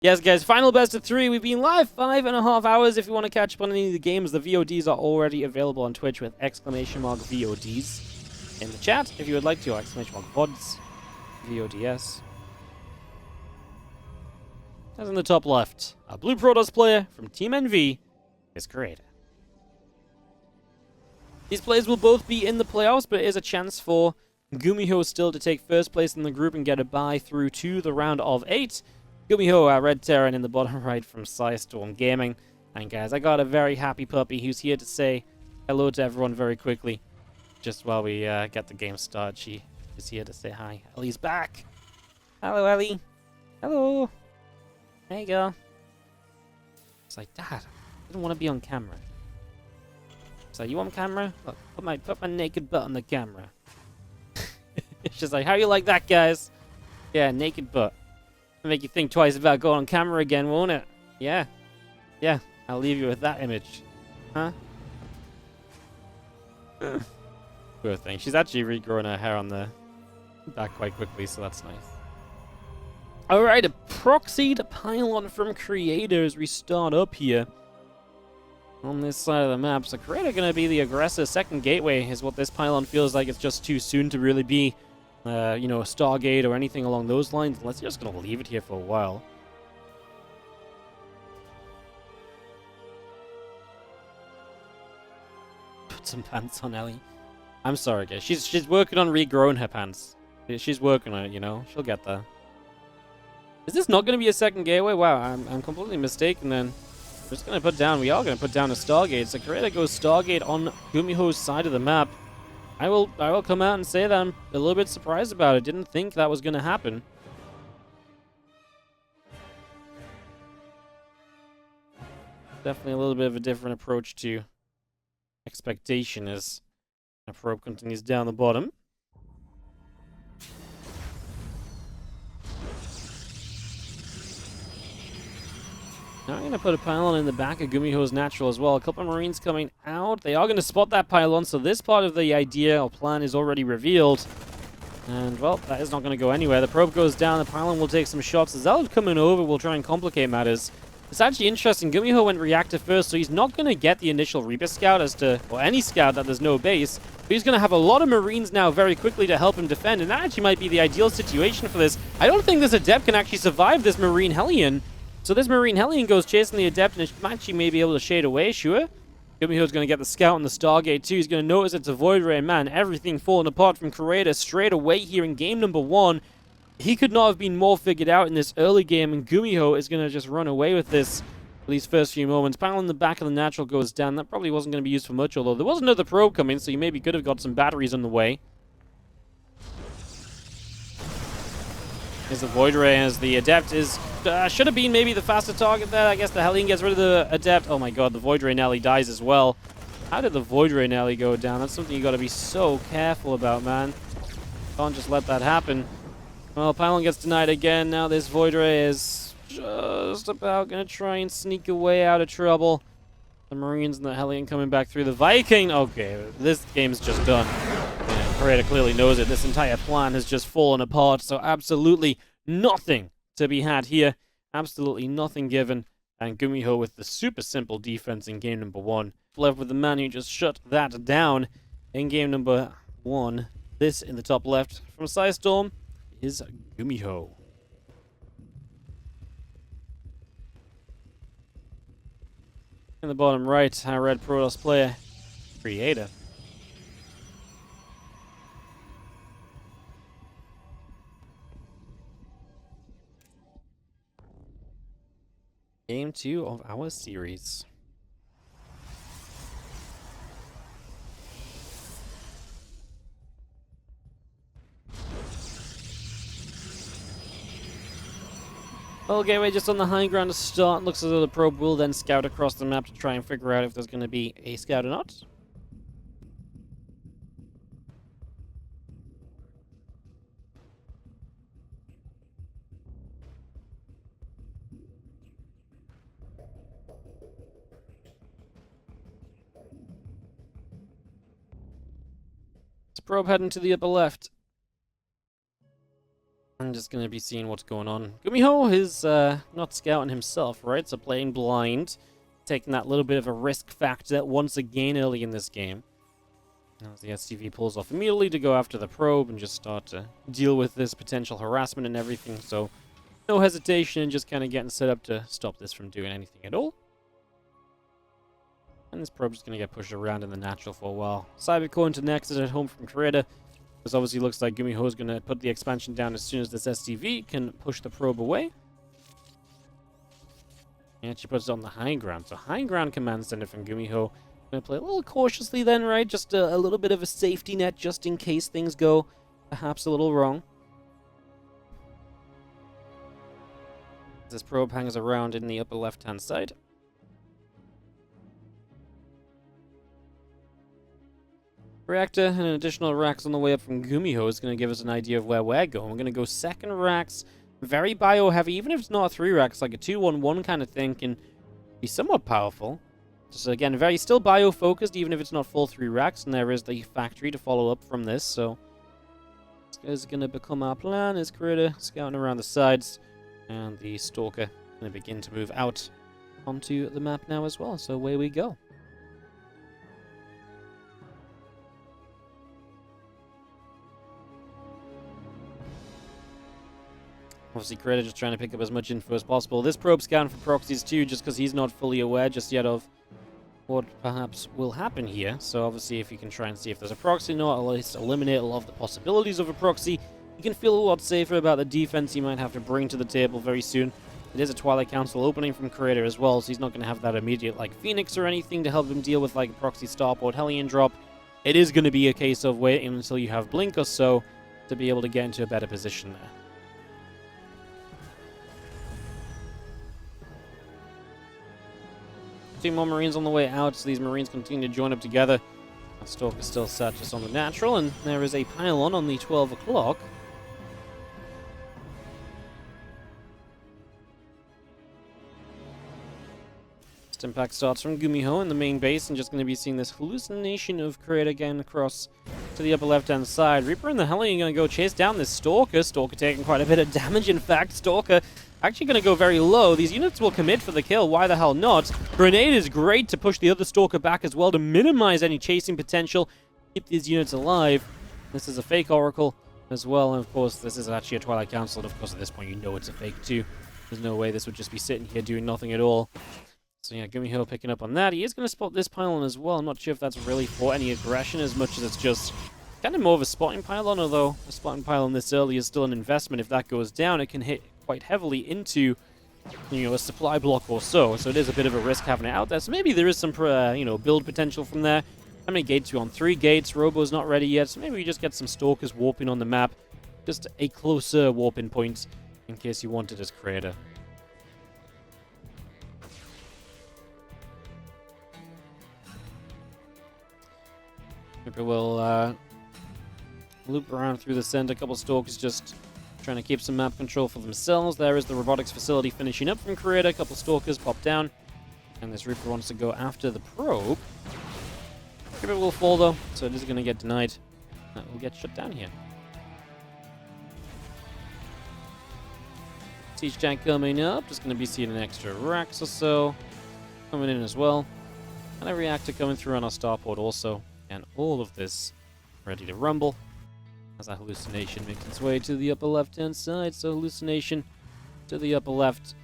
Yes, guys, final best of 3. We've been live 5.5 hours. If you want to catch up on any of the games, the VODs are already available on Twitch with !VODs in the chat. If you would like to, !VODs, VODS. As in the top left, a Blue Protoss player from Team NV is created. These players will both be in the playoffs, but it is a chance for GuMiho still to take first place in the group and get a bye through to the round of 8. GuMiho, our Red Terran in the bottom right from Storm Gaming. And guys, I got a very happy puppy who's here to say hello to everyone very quickly. Just while we get the game started, she is here to say hi. Ellie's back. Hello, Ellie. Hello. There you go. It's like, Dad, I didn't want to be on camera. So you on camera? Look, put my naked butt on the camera. It's just like, how you like that, guys? Yeah, naked butt. It'll make you think twice about going on camera again, won't it? Yeah. Yeah, I'll leave you with that image. Huh? Poor thing. She's actually regrowing her hair on the back quite quickly, so that's nice. Alright, a proxied pylon from creators. We start up here on this side of the map. So creator going to be the aggressor. Second gateway is what this pylon feels like. It's just too soon to really be you know, a Stargate or anything along those lines. Let's just gonna leave it here for a while. Put some pants on Ellie. I'm sorry, guys. She's working on regrowing her pants. She's working on it, you know. She'll get there. Is this not gonna be a second gateway? Wow, I'm completely mistaken then. We're just gonna put down. We are gonna put down a Stargate. So creator goes Stargate on GuMiho's side of the map. I will come out and say that I'm a little bit surprised about it. Didn't think that was going to happen. Definitely a little bit of a different approach to expectation as the probe continues down the bottom. Now I'm going to put a pylon in the back of GuMiho's natural as well. A couple of Marines coming out. They are going to spot that pylon, so this part of the idea or plan is already revealed. And, well, that is not going to go anywhere. The probe goes down. The pylon will take some shots. The Zealot coming over will try and complicate matters. It's actually interesting. GuMiho went reactive first, so he's not going to get the initial Reaper scout as to, or any scout that there's no base. But he's going to have a lot of Marines now very quickly to help him defend, and that actually might be the ideal situation for this. I don't think this Adept can actually survive this Marine Hellion. So this Marine Hellion goes chasing the Adept, and actually may be able to shade away, sure. GuMiho's going to get the Scout on the Stargate too. He's going to notice it's a Void Ray. Man, everything falling apart from Creator straight away here in game number 1. He could not have been more figured out in this early game, and GuMiho is going to just run away with this for these first few moments. Panel in the back of the natural goes down. That probably wasn't going to be used for much, although there was another probe coming, so you maybe could have got some batteries on the way. Is the Void Ray as the Adept is should have been maybe the faster target there. I guess the Hellion gets rid of the Adept. Oh my god, the Void Ray Nelly dies as well. How did the Void Ray Nelly go down? That's something you got to be so careful about, man. Can't just let that happen. Well, Pylon gets denied again. Now this Void Ray is just about going to try and sneak away out of trouble. The Marines and the Hellion coming back through the Viking. Okay, this game's just done. Creator clearly knows it. This entire plan has just fallen apart, so absolutely nothing to be had here. Absolutely nothing given. And GuMiho with the super simple defense in game number 1. Left with the man who just shut that down in game number 1. This in the top left from Storm is GuMiho. In the bottom right, our red Protoss player, Creator. Game 2 of our series. Well, gateway just on the high ground to start. Looks as though the probe will then scout across the map to try and figure out if there's going to be a scout or not. Probe heading to the upper left. And And just going to be seeing what's going on. GuMiho is not scouting himself, right? So playing blind, taking that little bit of a risk factor once again early in this game. As the STV pulls off immediately to go after the probe and just start to deal with this potential harassment and everything. So no hesitation, just kind of getting set up to stop this from doing anything at all. And this probe is going to get pushed around in the natural for a while. Cybercore into Nexus at home from Creator. This obviously looks like GuMiho is going to put the expansion down as soon as this STV can push the probe away. And she puts it on the high ground. So high ground command center from GuMiho. Going to play a little cautiously then, right? Just a little bit of a safety net just in case things go perhaps a little wrong. This probe hangs around in the upper left-hand side. Reactor and an additional racks on the way up from GuMiho is going to give us an idea of where we're going. We're going to go second racks, very bio-heavy, even if it's not a 3 racks, like a 2-1-1 kind of thing can be somewhat powerful. Just again, very still bio-focused, even if it's not full 3 racks, and there is the factory to follow up from this, so this is going to become our plan, is Creator scouting around the sides, and the Stalker going to begin to move out onto the map now as well, so away we go. Obviously, Creator just trying to pick up as much info as possible. This probe scouting for proxies too, just because he's not fully aware just yet of what perhaps will happen here. So obviously, if you can try and see if there's a proxy or not, at least eliminate a lot of the possibilities of a proxy, you can feel a lot safer about the defense you might have to bring to the table very soon. It is a Twilight Council opening from Creator as well, so he's not going to have that immediate like Phoenix or anything to help him deal with like a proxy starport Hellion drop. It is going to be a case of waiting until you have Blink or so to be able to get into a better position there. 2 more Marines on the way out, so these Marines continue to join up together. That Stalker still sat just on the natural, and there is a pylon on the 12 o'clock. Impact starts from GuMiho in the main base, and just going to be seeing this hallucination of Creator again across to the upper left-hand side. Reaper and the Hellion going to go chase down this Stalker. Stalker taking quite a bit of damage, in fact. Stalker actually going to go very low. These units will commit for the kill. Why the hell not? Grenade is great to push the other Stalker back as well to minimize any chasing potential. Keep these units alive. This is a fake Oracle as well, and of course this is actually a Twilight Council, and of course at this point you know it's a fake too. There's no way this would just be sitting here doing nothing at all. So yeah, GuMiho picking up on that. He is going to spot this pylon as well. I'm not sure if that's really for any aggression as much as it's just kind of more of a spotting pylon, although a spotting pylon this early is still an investment. If that goes down, it can hit quite heavily into, you know, a supply block or so. So it is a bit of a risk having it out there. So maybe there is some, you know, build potential from there. How many gates are you on? 3 gates. Robo's not ready yet, so maybe we just get some Stalkers warping on the map. Just a closer warping point in case you want it as Creator. Maybe we'll loop around through the center. A couple Stalkers just trying to keep some map control for themselves. There is the robotics facility finishing up from Creator. A couple Stalkers pop down. And this Reaper wants to go after the probe. Reaper will fall though, so it is going to get denied. That will get shut down here. Siege tank coming up. Just going to be seeing an extra racks or so coming in as well. And a reactor coming through on our starport also. And all of this ready to rumble as that hallucination makes its way to the upper left-hand side. So hallucination to the upper left.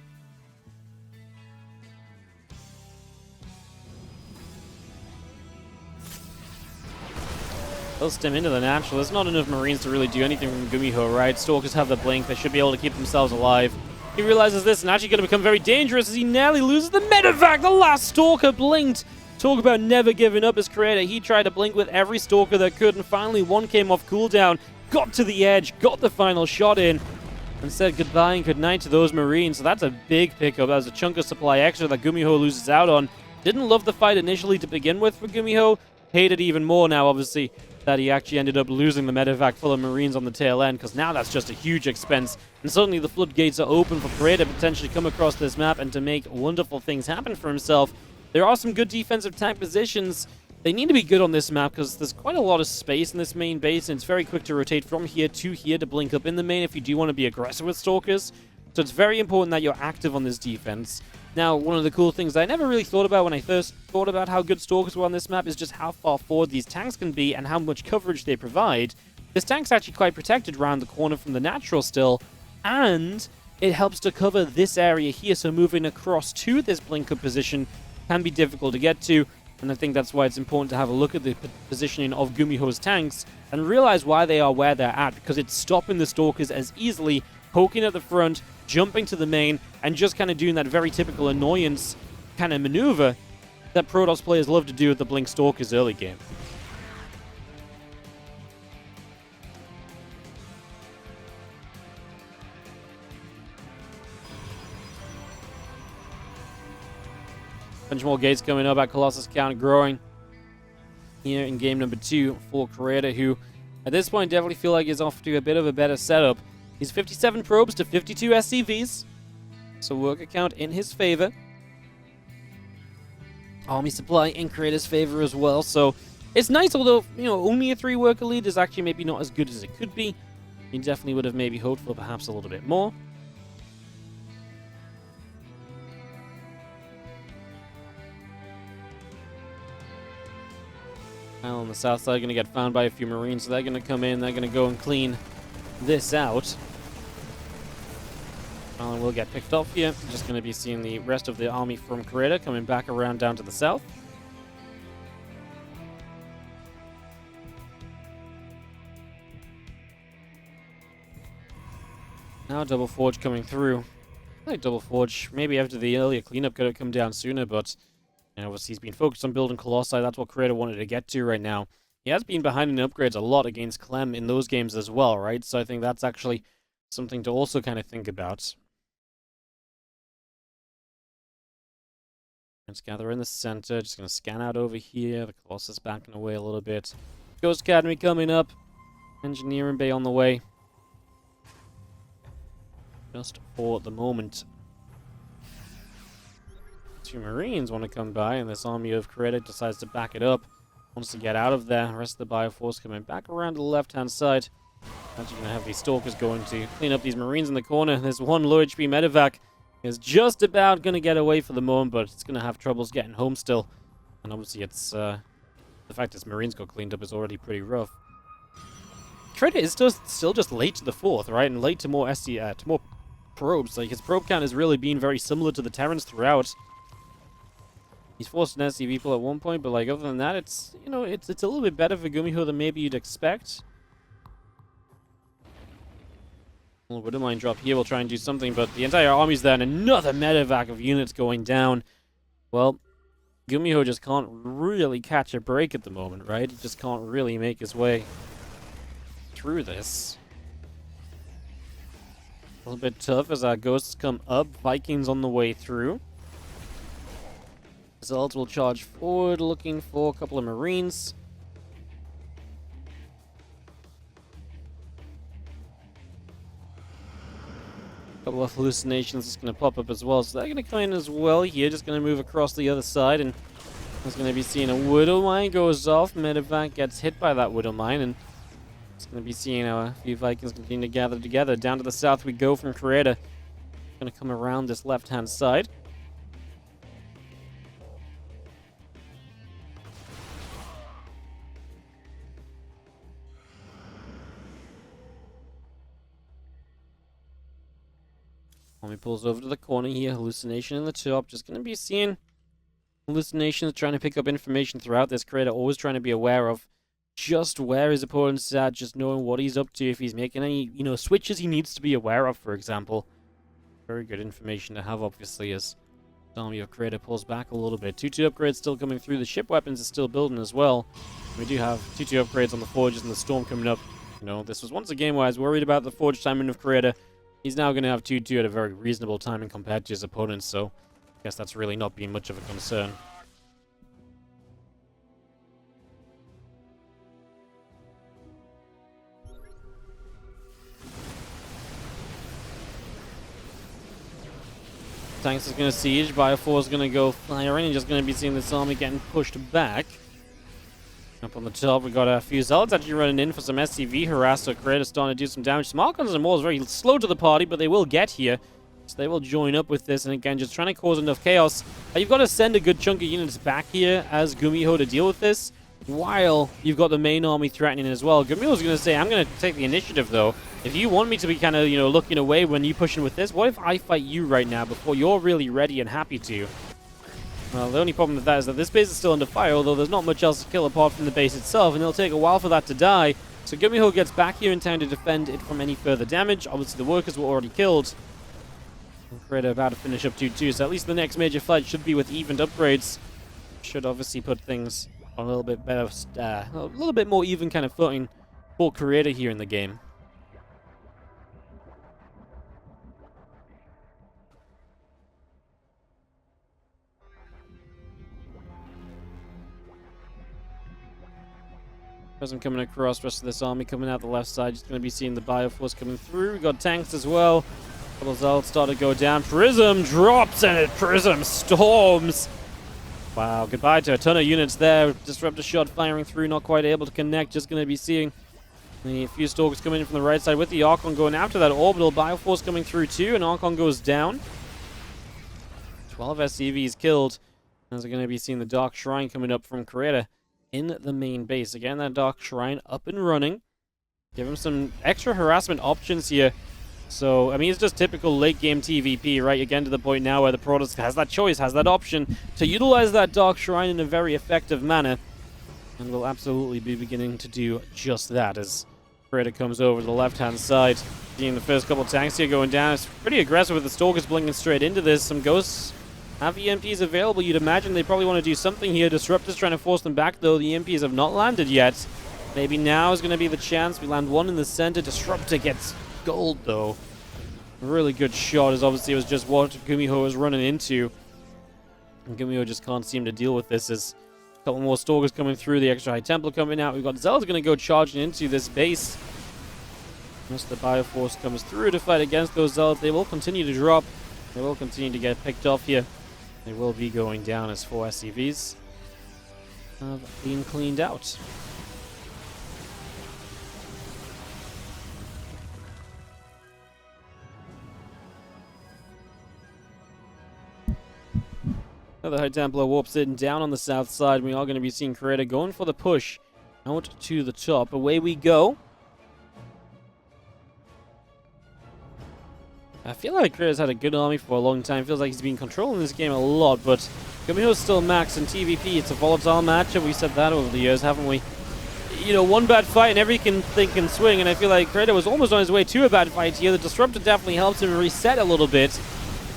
They'll stem into the natural. There's not enough Marines to really do anything from GuMiho, right? Stalkers have the blink. They should be able to keep themselves alive. He realizes this and actually going to become very dangerous as he nearly loses the medevac. The last Stalker blinked. Talk about never giving up as Creator. He tried to blink with every Stalker that could, and finally one came off cooldown, got to the edge, got the final shot in, and said goodbye and goodnight to those Marines. So that's a big pickup. That was a chunk of supply extra that GuMiho loses out on. Didn't love the fight initially to begin with for GuMiho. Hated even more now, obviously, that he actually ended up losing the medevac full of Marines on the tail end, because now that's just a huge expense. And suddenly the floodgates are open for Creator to potentially come across this map and to make wonderful things happen for himself. There are some good defensive tank positions They need to be good on this map because there's quite a lot of space in this main base, and it's very quick to rotate from here to blink up in the main if you do want to be aggressive with Stalkers. So it's very important that you're active on this defense. Now, one of the cool things I never really thought about when I first thought about how good Stalkers were on this map is just how far forward these tanks can be and how much coverage they provide. This tank's actually quite protected around the corner from the natural still, and it helps to cover this area here, so moving across to this blink-up position can be difficult to get to, and I think that's why it's important to have a look at the positioning of GuMiho's tanks and realize why they are where they're at, because it's stopping the Stalkers as easily, poking at the front, jumping to the main, and just kind of doing that very typical annoyance kind of maneuver that Protoss players love to do with the Blink Stalkers early game. Bunch more gates coming up at Colossus count growing here in game number 2 for Creator, who at this point definitely feel like is off to a bit of a better setup. He's 57 probes to 52 SCVs, so worker count in his favor. Army supply in Creator's favor as well, so it's nice, although, you know, only a 3 worker lead is actually maybe not as good as it could be. You definitely would have maybe hoped for perhaps a little bit more. Now on the south side, going to get found by a few Marines, so they're going to come in, they're going to go and clean this out. Alan will get picked off here. Just going to be seeing the rest of the army from Creator coming back around down to the south. Now Double Forge coming through. I like Double Forge. Maybe after the earlier cleanup could have come down sooner, but you know, obviously he's been focused on building Colossi. That's what Creator wanted to get to right now. He has been behind in upgrades a lot against Clem in those games as well, right? So I think that's actually something to also kind of think about. Let's gather in the center. Just going to scan out over here. The Colossus backing away a little bit. Ghost Academy coming up. Engineering Bay on the way. Just for the moment. 2 Marines want to come by, and this army of Creator decides to back it up. Wants to get out of there. The rest of the Bioforce coming back around to the left-hand side. Actually going to have these Stalkers going to clean up these Marines in the corner. There's one low HP medevac. Is just about going to get away for the moment, but it's going to have troubles getting home still. And obviously it's, the fact this Marines got cleaned up is already pretty rough. Creator is still just late to the 4th, right? And late to more to more probes. Like, his probe count has really been very similar to the Terrans throughout. He's forced an SCV pull at one point, but like other than that, it's, you know, it's a little bit better for GuMiho than maybe you'd expect. Well, Widowmine drop here will try and do something, but the entire army's there, and another medevac of units going down. Well, GuMiho just can't really catch a break at the moment, right? He just can't really make his way through this. A little bit tough as our ghosts come up. Vikings on the way through. Zeld will charge forward, looking for a couple of Marines. Couple of hallucinations is going to pop up as well, so they're going to come in as well here. Just going to move across the other side, and there's going to be seeing a Widow Mine goes off. Medevac gets hit by that Widow Mine, and it's going to be seeing a few Vikings continue to gather together. Down to the south we go from Creator. Going to come around this left-hand side. Army pulls over to the corner here. Hallucination in the top. Just going to be seeing hallucinations, trying to pick up information throughout this Creator. Always trying to be aware of just where his opponent's at, just knowing what he's up to. If he's making any, you know, switches he needs to be aware of, for example. Very good information to have, obviously, as the army of Creator pulls back a little bit. 2-2 upgrades still coming through. The ship weapons is still building as well. We do have 2-2 upgrades on the Forges and the Storm coming up. You know, this was once a game where I was worried about the Forge timing of Creator. He's now going to have 2-2 at a very reasonable timing compared to his opponents, so I guess that's really not been much of a concern. Tanks is going to siege, Bioforce is going to go firing, and just going to be seeing this army getting pushed back. Up on the top, we got a few Zealots actually running in for some SCV harass, so Creator starting to do some damage. Some Archons and Maws very slow to the party, but they will get here. So they will join up with this, and again, just trying to cause enough chaos. You've got to send a good chunk of units back here as GuMiho to deal with this, while you've got the main army threatening as well. GuMiho's going to say, I'm going to take the initiative, though. If you want me to be kind of, looking away when you push in with this, what if I fight you right now before you're really ready and happy to? Well, the only problem with that is that this base is still under fire, although there's not much else to kill apart from the base itself, and it'll take a while for that to die. So GuMiho gets back here in time to defend it from any further damage. Obviously, the workers were already killed. Creator about to finish up 2-2, so at least the next major fight should be with evened upgrades. Should obviously put things on a little bit better, a little bit more even kind of footing for Creator here in the game. Present coming across, rest of this army coming out the left side. Just going to be seeing the Bioforce coming through. We got tanks as well. Couple of Zealots start to go down. Prism drops and it Prism storms. Wow, goodbye to a ton of units there. Disruptor shot firing through, not quite able to connect. Just going to be seeing the few Stalkers coming in from the right side with the Archon going after that orbital. Bioforce coming through too, and Archon goes down. 12 SCVs killed. As we're going to be seeing the Dark Shrine coming up from Creator in the main base. Again, that Dark Shrine up and running. Give him some extra harassment options here. So, I mean, it's just typical late-game TvP, right? Again, to the point now where the Protoss has that choice, has that option to utilize that Dark Shrine in a very effective manner. And will absolutely be beginning to do just that as Creator comes over to the left-hand side. Seeing the first couple tanks here going down. It's pretty aggressive with the Stalkers blinking straight into this. Some Ghosts have EMPs available. You'd imagine they probably want to do something here. Disruptor's trying to force them back, though. The EMPs have not landed yet. Maybe now is going to be the chance. We land one in the center. Disruptor gets gold, though. A really good shot, as obviously it was just what GuMiho was running into. And GuMiho just can't seem to deal with this. As a couple more Stalkers coming through. The extra High Templar coming out. We've got Zealots going to go charging into this base. Once the Bioforce comes through to fight against those Zealots, they will continue to drop. They will continue to get picked off here. They will be going down as 4 SCVs have been cleaned out. Another High Templar warps in down on the south side. We are going to be seeing Creator going for the push out to the top. Away we go. I feel like Creator's had a good army for a long time. Feels like he's been controlling this game a lot, but GuMiho's still max in TvP. It's a volatile matchup. We said that over the years, haven't we? One bad fight and everything can swing, and I feel like Creator was almost on his way to a bad fight here. The Disruptor definitely helps him reset a little bit.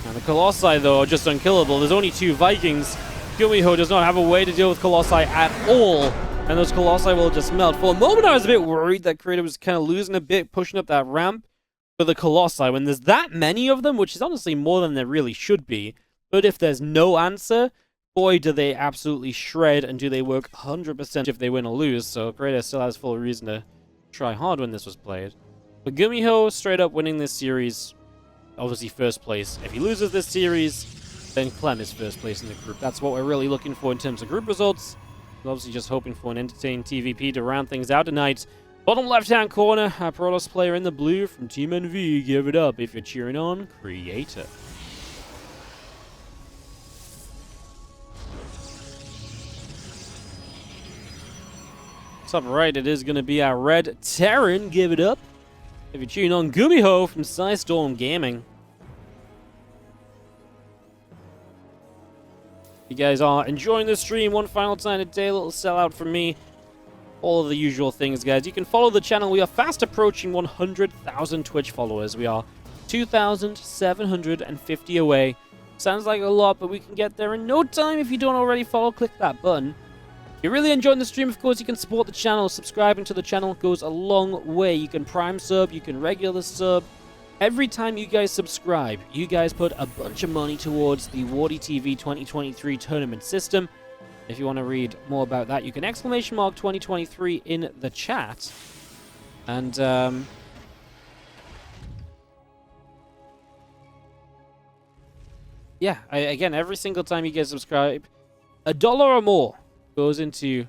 And the Colossi, though, are just unkillable. There's only 2 Vikings. GuMiho does not have a way to deal with Colossi at all, and those Colossi will just melt. For a moment, I was a bit worried that Creator was kind of losing a bit, pushing up that ramp for the Colossi when there's that many of them, which is honestly more than there really should be. But if there's no answer, boy, do they absolutely shred, and do they work 100% if they win or lose. So Creator still has full reason to try hard when this was played. But GuMiho straight up winning this series, obviously first place. If he loses this series, then Clem is first place in the group. That's what we're really looking for in terms of group results. We're obviously just hoping for an entertaining TvP to round things out tonight. Bottom left-hand corner, our Protoss player in the blue from Team NV. Give it up if you're cheering on Creator. Top right, it is going to be our Red Terran. Give it up if you're cheering on GuMiho from Storm Gaming. You guys are enjoying the stream. One final time today, a little sellout from me. All of the usual things, guys. You can follow the channel. We are fast approaching 100,000 Twitch followers. We are 2,750 away. Sounds like a lot, but we can get there in no time. If you don't already follow, click that button. If you're really enjoying the stream, of course, you can support the channel. Subscribing to the channel goes a long way. You can prime sub, you can regular sub. Every time you guys subscribe, you guys put a bunch of money towards the WardiTV 2023 tournament system. If you want to read more about that, you can !" 2023 in the chat. And, yeah, again, every single time you guys subscribe, $1 or more goes into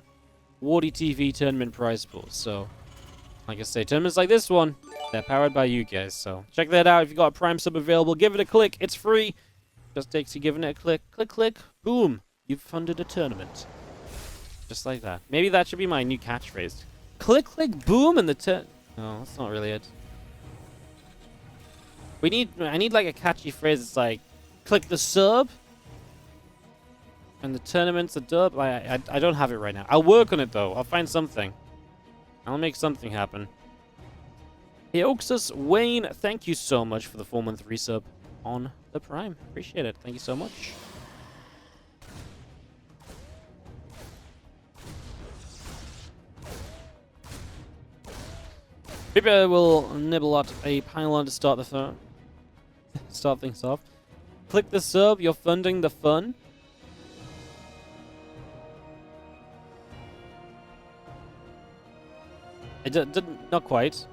WardiTV tournament prize pools. So, like I say, tournaments like this one, they're powered by you guys. So, check that out. If you've got a Prime sub available, give it a click. It's free. Just takes you giving it a click. Click, click. Boom. You've funded a tournament. Just like that. Maybe that should be my new catchphrase. Click, click, boom, and the turn. No, that's not really it. I need like a catchy phrase. It's like, click the sub, and the tournament's a dub. I don't have it right now. I'll work on it though. I'll find something. I'll make something happen. Heoxus Wayne, thank you so much for the 4-month resub on the Prime. Appreciate it. Thank you so much. Maybe I will nibble at a pylon to start start things off. Click the sub, you're funding the fun. It didn't, not quite.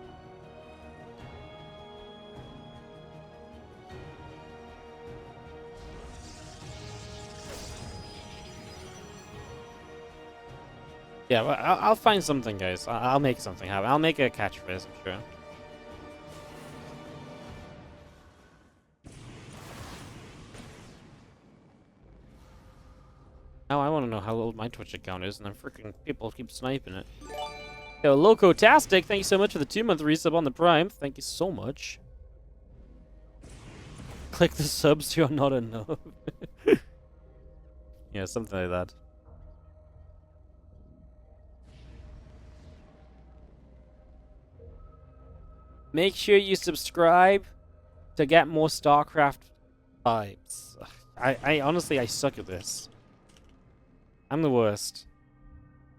Yeah, well, I'll find something, guys. I'll make something happen. I'll make a catchphrase, I'm sure. Now I want to know how old my Twitch account is, and then freaking people keep sniping it. Yo, Locotastic, thank you so much for the 2-month resub on the Prime. Thank you so much. Click the subs, you're not a noob. Yeah, something like that. Make sure you subscribe to get more StarCraft vibes. I honestly, I suck at this. I'm the worst.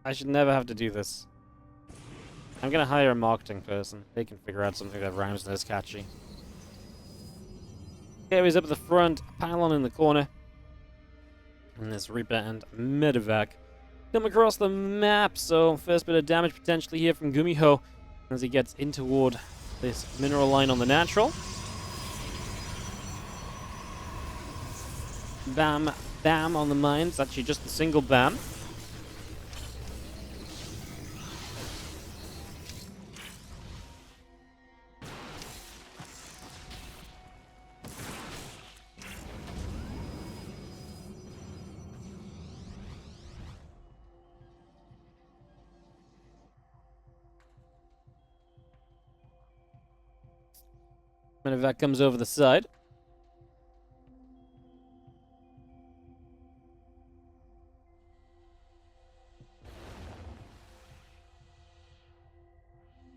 I should never have to do this. I'm gonna hire a marketing person. They can figure out something that rhymes and is catchy. Okay, he's up at the front, pylon in the corner. And there's Reaper and Medevac come across the map. So first bit of damage potentially here from GuMiho as he gets in toward this mineral line on the natural. Bam, bam on the mines. Actually just a single bam. Medevac comes over the side.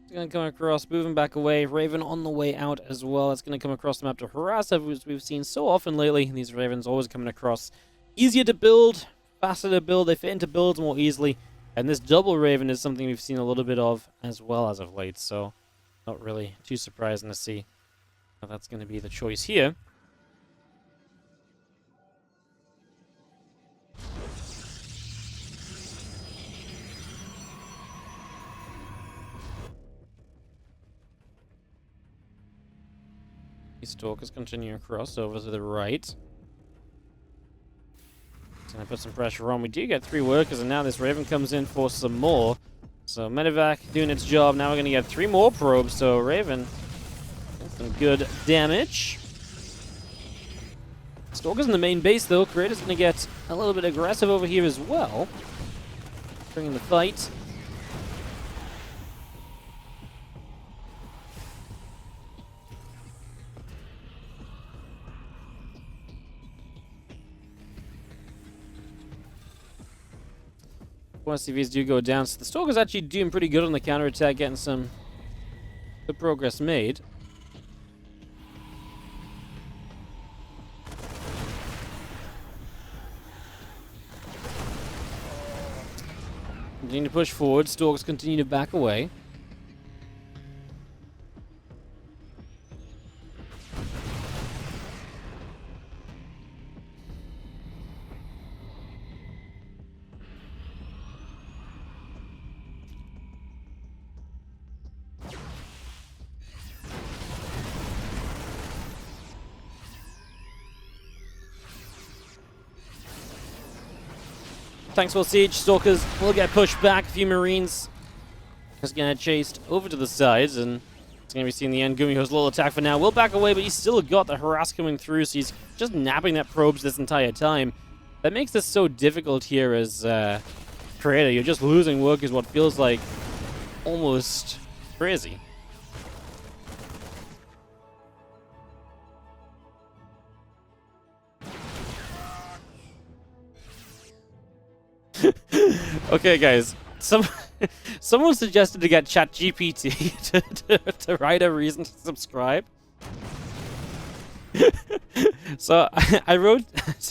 It's going to come across, moving back away. Raven on the way out as well. It's going to come across the map to harass, as we've seen so often lately. These Ravens always coming across. Easier to build, faster to build. They fit into builds more easily. And this double Raven is something we've seen a little bit of as well as of late. So not really too surprising to see. That's going to be the choice here. These Stalkers continue across over to the right. It's going to put some pressure on. We do get 3 workers, and now this Raven comes in for some more. So Medevac doing its job. Now we're going to get 3 more probes. So Raven, some good damage. Stalker's in the main base, though. Creator's going to get a little bit aggressive over here as well. Bringing the fight. Once CVs do go down, so the Stalker's actually doing pretty good on the counterattack, getting some good progress made. Continue to push forward. Stalkers continue to back away. Tanks will siege. Stalkers will get pushed back. A few Marines just gonna chased over to the sides, and it's gonna be seeing the end. GuMiho's little attack for now will back away, but he's still got the harass coming through, so he's just napping that probes this entire time. That makes this so difficult here as creator. You're just losing work is what feels like almost crazy. Okay, guys. Someone suggested to get ChatGPT to write a reason to subscribe. So I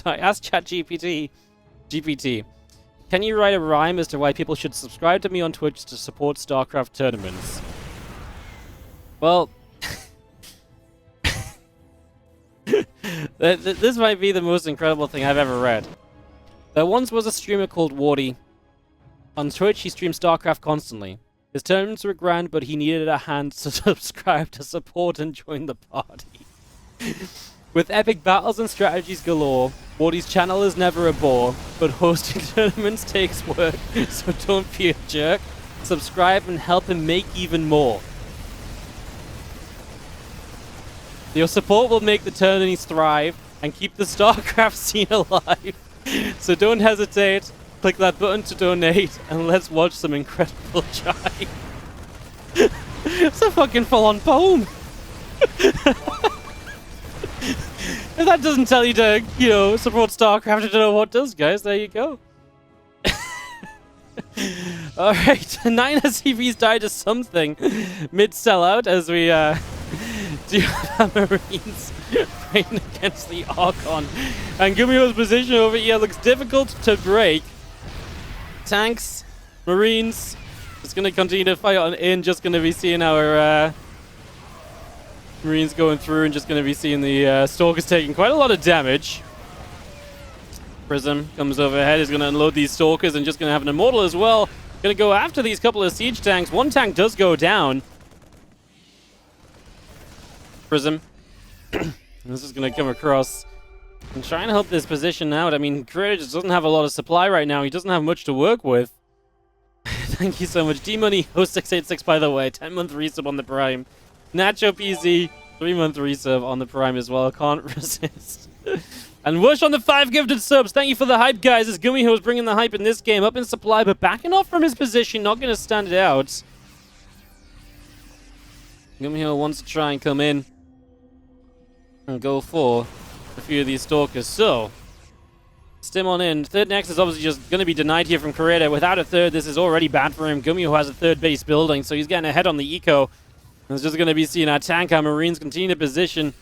asked GPT, can you write a rhyme as to why people should subscribe to me on Twitch to support StarCraft tournaments? Well, this might be the most incredible thing I've ever read. There once was a streamer called Wardy. On Twitch, he streamed StarCraft constantly. His tournaments were grand, but he needed a hand to subscribe to support and join the party. With epic battles and strategies galore, Wardy's channel is never a bore, but hosting tournaments takes work, so don't be a jerk. Subscribe and help him make even more. Your support will make the tourneys thrive and keep the StarCraft scene alive. So don't hesitate, click that button to donate, and let's watch some incredible jive. It's a fucking full-on poem. If that doesn't tell you to, you know, support StarCraft, I don't know what does, guys. There you go. Alright, 9 SCVs died to something mid-sellout as we do have our Marines fighting against the Archon. And GuMiho's position over here looks difficult to break. Tanks, Marines, just going to continue to fight on in, just going to be seeing our Marines going through and just going to be seeing the Stalkers taking quite a lot of damage. Prism comes overhead, is going to unload these Stalkers and just going to have an Immortal as well. Going to go after these couple of siege tanks. One tank does go down. Prism. This is going to come across and try and help this position out. I mean, Creator just doesn't have a lot of supply right now. He doesn't have much to work with. Thank you so much. D-Money 0686, by the way. 10-month resub on the Prime. Nacho PZ, 3-month resub on the Prime as well. Can't resist. And Wush on the 5 gifted subs. Thank you for the hype, guys. As GuMiho is bringing the hype in this game. Up in supply, but backing off from his position. Not going to stand it out. GuMiho wants to try and come in and go for a few of these Stalkers. So, stim on in. Third next is obviously just going to be denied here from Creator. Without a third, this is already bad for him. GuMiho has a third base building, so he's getting ahead on the eco. It's just going to be seeing our tank, our Marines continue to position.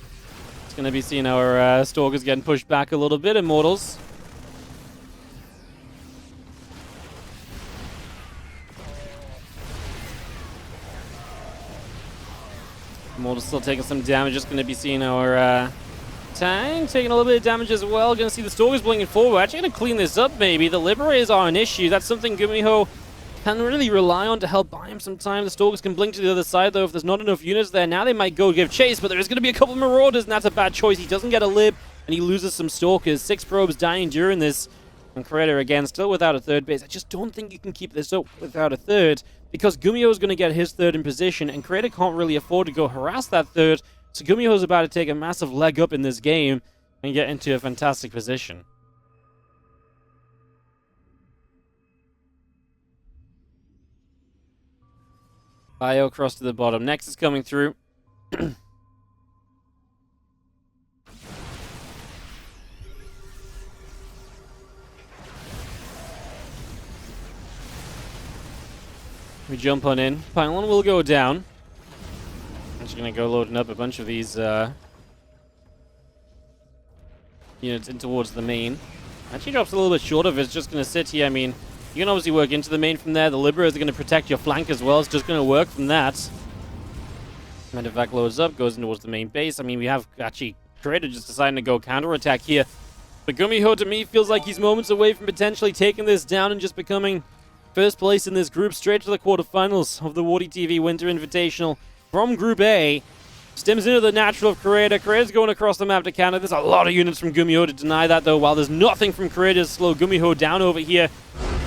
It's going to be seeing our Stalkers getting pushed back a little bit. Immortals. Immortals still taking some damage. Just going to be seeing our tank taking a little bit of damage as well. Going to see the Stalkers blinking forward. We're actually going to clean this up, maybe. The Liberators are an issue. That's something GuMiho can really rely on to help buy him some time. The Stalkers can blink to the other side, though, if there's not enough units there. Now they might go give chase, but there's going to be a couple of Marauders, and that's a bad choice. He doesn't get a Lib, and he loses some Stalkers. 6 probes dying during this. And Creator, again, still without a third base. I just don't think you can keep this up without a third, because GuMiho is going to get his third in position, and Creator can't really afford to go harass that third. So GuMiho is about to take a massive leg up in this game and get into a fantastic position. Bio across to the bottom. Next is coming through. We jump on in. Pylon will go down. I'm just going to go loading up a bunch of these units in towards the main. Actually drops a little bit short of it. It's just going to sit here. I mean, you can obviously work into the main from there. The Liberators are going to protect your flank as well. It's just going to work from that. Medevac loads up, goes in towards the main base. I mean, we have actually Creator just deciding to go counterattack here. But GuMiho, to me, feels like he's moments away from potentially taking this down and just becoming first place in this group, straight to the quarterfinals of the WardiTV Winter Invitational from Group A. Stims into the natural of Creator. Creator's going across the map to counter. There's a lot of units from GuMiho to deny that, though. While there's nothing from Creator to slow GuMiho down over here,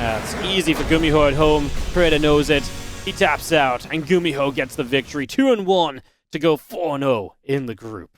it's easy for GuMiho at home. Creator knows it. He taps out, and GuMiho gets the victory. 2-1 to go 4-0 in the group.